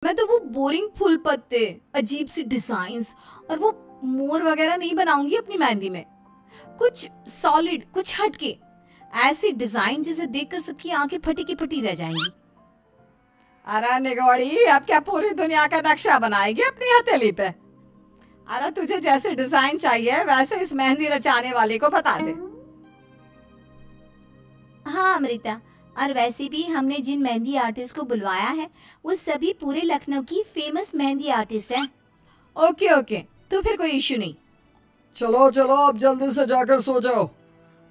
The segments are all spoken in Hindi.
मैं तो वो बोरिंग फूल पत्ते, अजीब सी डिजाइन्स और वो मोर वगैरह नहीं बनाऊंगी अपनी मेहंदी में। कुछ सॉलिड, कुछ हटके, ऐसी डिजाइन जिसे देखकर सबकी आंखें फटी की फटी रह जाएंगी। अरे निगोड़ी, अब क्या पूरी दुनिया का नक्शा बनाएगी अपनी हथेली पे? अरे तुझे जैसे डिजाइन चाहिए वैसे इस मेहंदी रचाने वाले को बता दे। हाँ अमृता, और वैसे भी हमने जिन मेहंदी आर्टिस्ट को बुलवाया है वो सभी पूरे लखनऊ की फेमस मेहंदी आर्टिस्ट हैं। ओके ओके, तो फिर कोई इश्यू नहीं। चलो चलो, अब जल्दी से जाकर सो जाओ,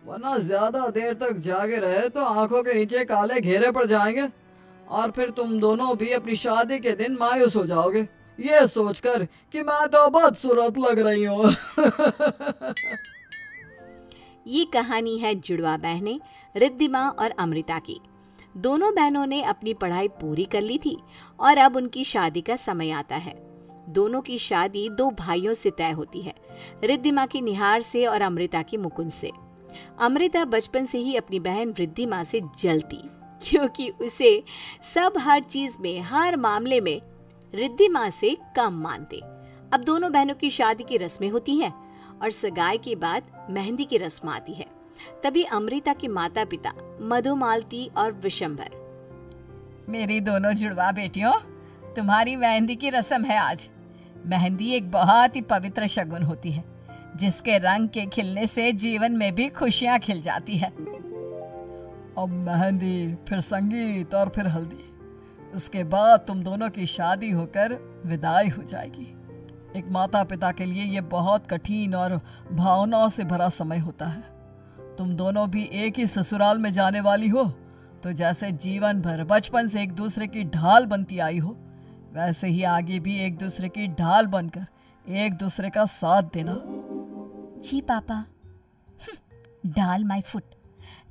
वरना ज्यादा देर तक जागे रहे तो आंखों के नीचे काले घेरे पड़ जाएंगे और फिर तुम दोनों भी अपनी शादी के दिन मायूस हो जाओगे, ये सोचकर कि मैं तो बदसूरत लग रही हूँ। ये कहानी है जुड़वा बहनें रिद्धिमा और अमृता की। दोनों बहनों ने अपनी पढ़ाई पूरी कर ली थी और अब उनकी शादी का समय आता है। दोनों की शादी दो भाइयों से तय होती है, रिद्धिमा की निहार से और अमृता की मुकुंद से। अमृता बचपन से ही अपनी बहन रिद्धिमा से जलती, क्योंकि उसे सब हर चीज में, हर मामले में रिद्धिमा से कम मानते। अब दोनों बहनों की शादी की रस्में होती हैं और सगाई के बाद मेहंदी की रस्म आती है। तभी अमृता के माता पिता मधुमालती और विशंबर, मेरी दोनों जुड़वा बेटियों, तुम्हारी मेहंदी की रस्म है आज। मेहंदी एक बहुत ही पवित्र शगुन होती है, जिसके रंग के खिलने से जीवन में भी खुशियां खिल जाती है। अब मेहंदी, फिर संगीत और फिर हल्दी, उसके बाद तुम दोनों की शादी होकर विदाई हो जाएगी। एक माता पिता के लिए ये बहुत कठिन और भावनाओं से भरा समय होता है। तुम दोनों भी एक ही ससुराल में जाने वाली हो, तो जैसे जीवन भर बचपन से एक दूसरे की ढाल बनती आई हो, वैसे ही आगे भी एक दूसरे की ढाल बनकर एक दूसरे का साथ देना। जी पापा। ढाल माय फुट।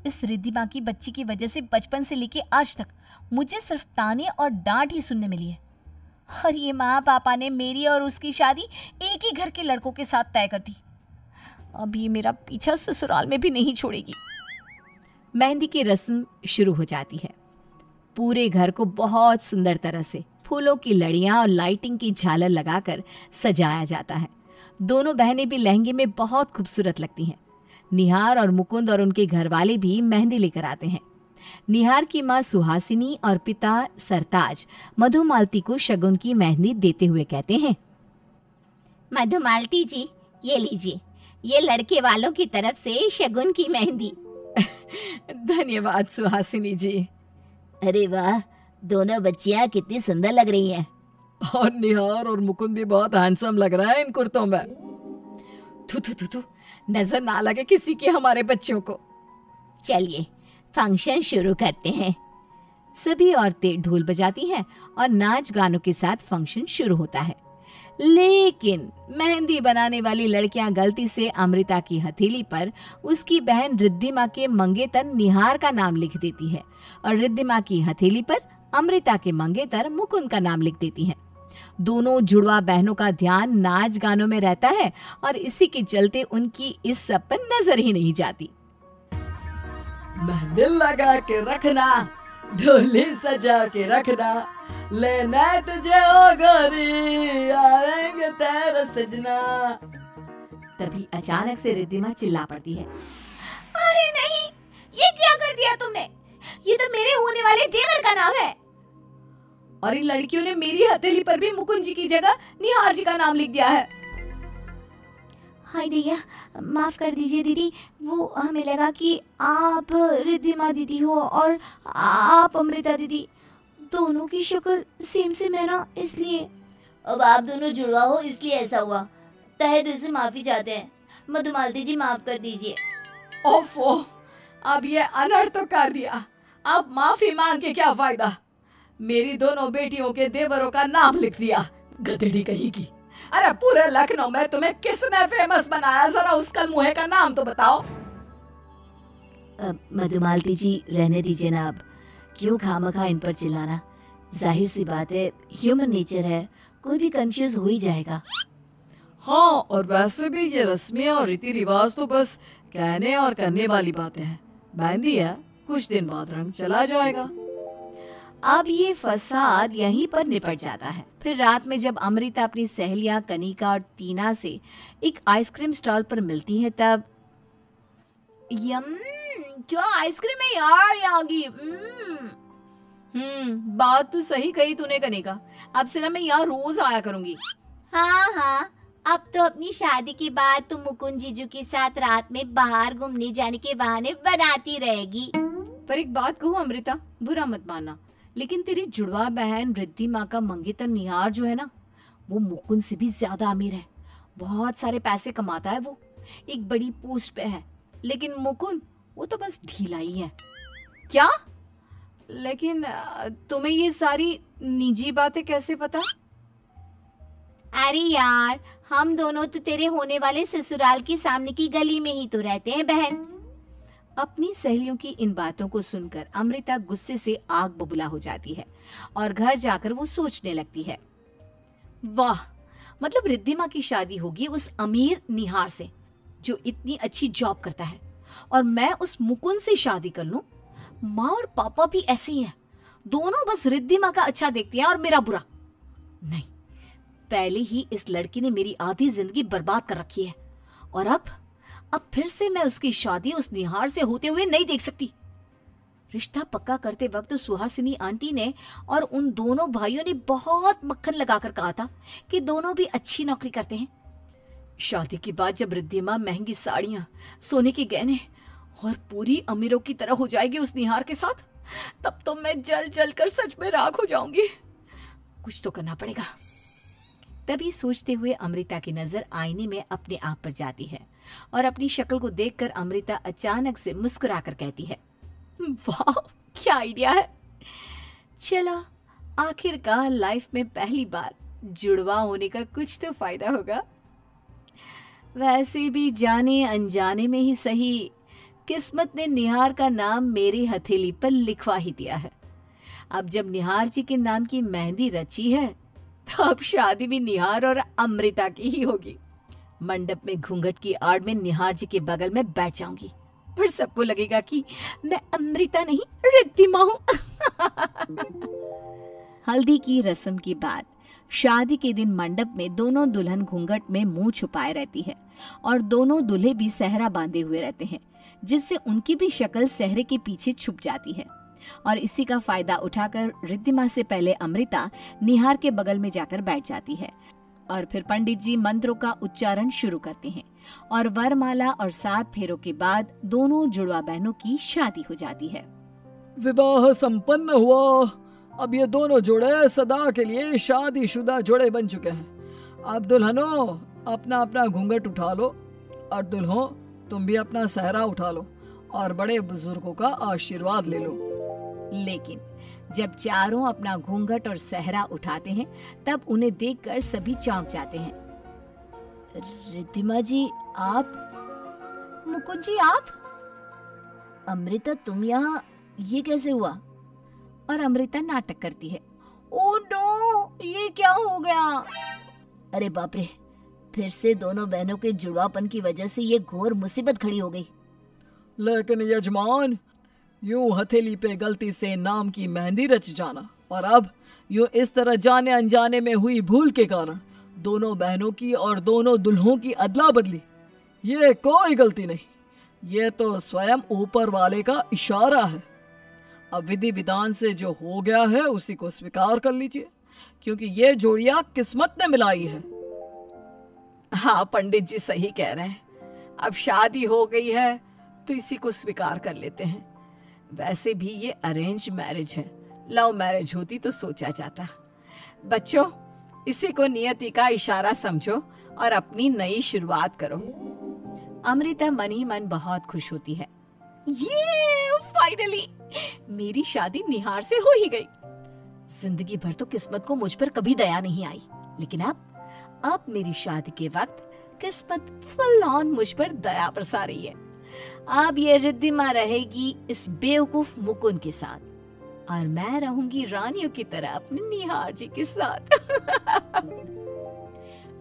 इस रिद्धिमा की बच्ची की वजह से बचपन से लेके आज तक मुझे सिर्फ ताने और डांट ही सुनने मिली है, और ये माँ पापा ने मेरी और उसकी शादी एक ही घर के लड़कों के साथ तय कर दी। अब ये मेरा पीछा ससुराल में भी नहीं छोड़ेगी। मेहंदी की रस्म शुरू हो जाती है। पूरे घर को बहुत सुंदर तरह से फूलों की लड़ियां और लाइटिंग की झालर लगाकर सजाया जाता है। दोनों बहनें भी लहंगे में बहुत खूबसूरत लगती हैं। निहार और मुकुंद और उनके घर वाले भी मेहंदी लेकर आते हैं। निहार की माँ सुहासिनी और पिता सरताज मधुमालती को शगुन की मेहंदी देते हुए कहते हैं, मधुमालती जी, ये लीजिए, ये लड़के वालों की तरफ से शगुन की मेहंदी। धन्यवाद सुहासिनी जी। अरे वाह, दोनों बच्चियां कितनी सुंदर लग रही हैं। और निहार और मुकुंद भी बहुत हैंडसम लग रहा है इन कुर्तों में। थू थू थू थू, नजर ना लगे किसी के हमारे बच्चों को। चलिए फंक्शन शुरू करते हैं। सभी औरतें ढोल बजाती हैं और नाच गानों के साथ फंक्शन शुरू होता है। लेकिन मेहंदी बनाने वाली लड़कियां गलती से अमृता की हथेली पर उसकी बहन रिद्धिमा के मंगेतर निहार का नाम लिख देती है और रिद्धिमा की हथेली पर अमृता के मंगेतर मुकुंद का नाम लिख देती हैं। दोनों जुड़वा बहनों का ध्यान नाच गानों में रहता है और इसी के चलते उनकी इस सब पर नजर ही नहीं जाती। मेहंदी लगा के रखना, ढोली सजा के रखना, लेना तुझे ओ गोरी, आएंगे तेरा सजना। तभी अचानक से रिद्धिमा चिल्ला पड़ती है, अरे नहीं, ये क्या कर दिया तुमने? ये तो मेरे होने वाले देवर का नाम है। और इन लड़कियों ने मेरी हथेली पर भी मुकुंद जी की जगह निहार जी का नाम लिख दिया है। हाय दैया, माफ कर दीजिए दीदी, वो हमें लगा कि आप रिद्धिमा दीदी हो और आप अमृता दीदी। दोनों की शक्ल सेम सेम है ना, इसलिए। अब आप दोनों जुड़वा हो इसलिए ऐसा हुआ। तहे दिल से माफी चाहते हैं। मधुमालती जी माफ कर दीजिए। ओफो, अब ये अनर्थ तो कर दिया, अब माफी मांग के क्या फायदा? मेरी दोनों बेटियों के देवरों का नाम लिख दिया, गधेड़ी कहीं की। अरे पूरे लखनऊ में तुम्हें किसने फेमस बनाया? जरा उसका मुँह का नाम तो बताओ। मधुमालती जी रहने दीजिए ना, अब क्यों खामखा इन पर चिल्लाना। जाहिर सी बात है, ह्यूमन नेचर है, कोई भी कंफ्यूज हो ही जाएगा। हाँ, और वैसे भी ये रस्में और रीति रिवाज तो बस कहने और करने वाली बातें हैं। मेहंदी है, कुछ दिन बाद रंग चला जाएगा। अब ये फसाद यहीं पर निपट जाता है। फिर रात में जब अमृता अपनी सहेलियां कनिका और टीना से एक आइसक्रीम स्टॉल पर मिलती है तब यम, क्या आइसक्रीम है यार यहाँ की। बात तो सही कही तूने कनिका, अब से ना मैं यहाँ रोज आया करूंगी। हाँ हाँ, अब तो अपनी शादी के बाद तुम मुकुंद जीजू के साथ रात में बाहर घूमने जाने के बहाने बनाती रहेगी। पर एक बात कहूँ अमृता, बुरा मत मानना, लेकिन तेरी जुड़वा बहन रिद्धि माँ का मंगेतर निहार जो है ना, वो मुकुंद से भी ज्यादा अमीर है। बहुत सारे पैसे कमाता है, वो एक बड़ी पोस्ट पे है। लेकिन मुकुंद वो तो बस ढीला ही है। क्या? लेकिन तुम्हें ये सारी निजी बातें कैसे पता? अरे यार, हम दोनों तो तेरे होने वाले ससुराल के सामने की गली में ही तो रहते हैं बहन। अपनी सहेलियों की इन बातों को सुनकर अमृता गुस्से से आग बबूला हो जाती है और घर जाकर वो सोचने लगती है, वाह, मतलब रिद्धिमा की शादी होगी उस अमीर निहार से जो इतनी अच्छी जॉब करता है, और मैं उस मुकुंद से शादी कर लूं। माँ और पापा भी ऐसे ही हैं, दोनों बस रिद्धिमा का अच्छा देखते हैं और मेरा बुरा। नहीं, पहले ही इस लड़की ने मेरी आधी जिंदगी बर्बाद कर रखी है, और अब फिर से मैं उसकी शादी उस निहार से होते हुए नहीं देख सकती। रिश्ता पक्का करते वक्त सुहासिनी आंटी ने और उन दोनों भाइयों ने बहुत मक्खन लगाकर कहा था कि दोनों भी अच्छी नौकरी करते हैं। शादी के बाद जब रिद्धिमा महंगी साड़ियां, सोने के गहने और पूरी अमीरों की तरह हो जाएगी उस निहार के साथ, तब तो मैं जल जल कर सच में राख हो जाऊंगी। कुछ तो करना पड़ेगा। तभी सोचते हुए अमृता की नजर आईने में अपने आप पर जाती है और अपनी शक्ल को देखकर अमृता अचानक से मुस्कुराकर कहती है, वाह, क्या आइडिया है। चलो, आखिरकार लाइफ में पहली बार जुड़वा होने का कुछ तो फायदा होगा। वैसे भी जाने अनजाने में ही सही, किस्मत ने निहार का नाम मेरी हथेली पर लिखवा ही दिया है। अब जब निहार जी के नाम की मेहंदी रची है तो अब शादी भी निहार और अमृता की ही होगी। मंडप में घूंघट की आड़ में निहार जी के बगल में बैठ जाऊंगी और सबको लगेगा कि मैं अमृता नहीं रिद्धिमा हूँ। हल्दी की रस्म के बाद शादी के दिन मंडप में दोनों दुल्हन घूंघट में मुंह छुपाए रहती है और दोनों दूल्हे भी सहरा बांधे हुए रहते हैं, जिससे उनकी भी शक्ल सहरे के पीछे छुप जाती है। और इसी का फायदा उठाकर रिद्धिमा से पहले अमृता निहार के बगल में जाकर बैठ जाती है और फिर पंडित जी मंत्रों का उच्चारण शुरू करते हैं और वरमाला और 7 फेरों के बाद दोनों जुड़वा बहनों की शादी हो जाती है। विवाह संपन्न हुआ। अब ये दोनों जोड़े सदा के लिए शादीशुदा जोड़े बन चुके हैं। अब दुल्हनों अपना अपना घूंघट उठा लो और दुल्हों तुम भी अपना सहरा उठा लो और बड़े बुजुर्गों का आशीर्वाद ले लो। लेकिन जब चारों अपना घूंघट और सहरा उठाते हैं तब उन्हें देखकर सभी चौंक जाते हैं। रिद्धिमा जी आप? मुकुंद जी आप? अमृता तुम यहाँ, ये कैसे हुआ? और अमृता नाटक करती है, ओ नो, ये क्या हो गया? अरे बाप रे, फिर से दोनों बहनों के जुड़वापन की वजह से ये घोर मुसीबत खड़ी हो गई। लेकिन यजमान, यूं हथेली पे गलती से नाम की मेहंदी रच जाना और अब यूं इस तरह जाने अनजाने में हुई भूल के कारण दोनों बहनों की और दोनों दुल्हों की अदला बदली, ये कोई गलती नहीं, ये तो स्वयं ऊपर वाले का इशारा है। अब विधि विधान से जो हो गया है उसी को स्वीकार कर लीजिए, क्योंकि ये जोड़ियां किस्मत ने मिलाई है। हाँ, पंडित जी सही कह रहे हैं। अब शादी हो गई है तो इसी को स्वीकार कर लेते हैं। वैसे भी ये अरेंज मैरिज है, लव मैरिज होती तो सोचा जाता। बच्चों, इसी को नियति का इशारा समझो और अपनी नई शुरुआत करो। अमृता मन ही मन बहुत खुश होती है। ये फाइनली मेरी शादी निहार से हो ही गई। जिंदगी भर तो किस्मत को मुझ पर कभी दया नहीं आई, लेकिन अब मेरी शादी के वक्त किस्मत फुल ऑन मुझ पर दया बरसा रही है। अब ये रिद्धिमा रहेगी इस बेवकूफ मुकुंद के साथ और मैं रहूंगी रानियों की तरह अपने निहार जी के साथ।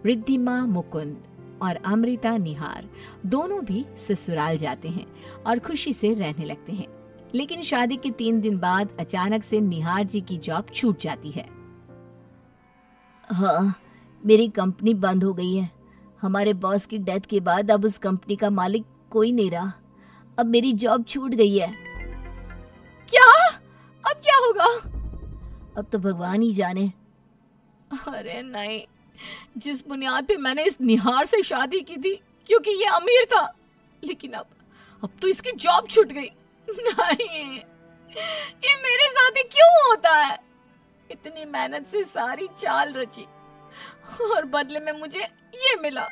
रिद्धिमा, मुकुंद और अमृता निहार दोनों भी ससुराल जाते हैं और खुशी से रहने लगते हैं। लेकिन शादी के 3 दिन बाद अचानक से निहार जी की जॉब छूट जाती है। हाँ, मेरी कंपनी बंद हो गई है। हमारे बॉस की डेथ के बाद अब उस कंपनी का मालिक कोई नहीं रहा। अब मेरी जॉब छूट गई है। क्या? अब क्या होगा? अब तो भगवान ही जाने। अरे नहीं, जिस बुनियाद पे मैंने इस निहार से शादी की थी क्योंकि ये अमीर था, लेकिन अब तो इसकी जॉब छूट गई। नहीं, ये मेरे साथ ही क्यों होता है? इतनी मेहनत से सारी चाल रची और बदले में मुझे ये मिला।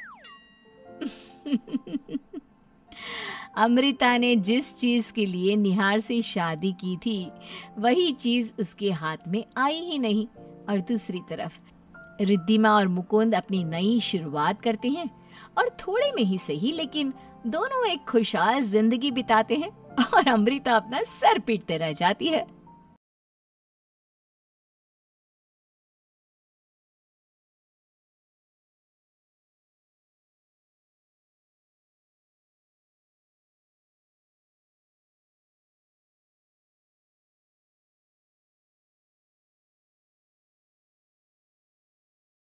अमृता ने जिस चीज के लिए निहार से शादी की थी वही चीज उसके हाथ में आई ही नहीं। और दूसरी तरफ रिद्धिमा और मुकुंद अपनी नई शुरुआत करते हैं और थोड़े में ही सही लेकिन दोनों एक खुशहाल जिंदगी बिताते हैं और अमृता अपना सर पीटते रह जाती है।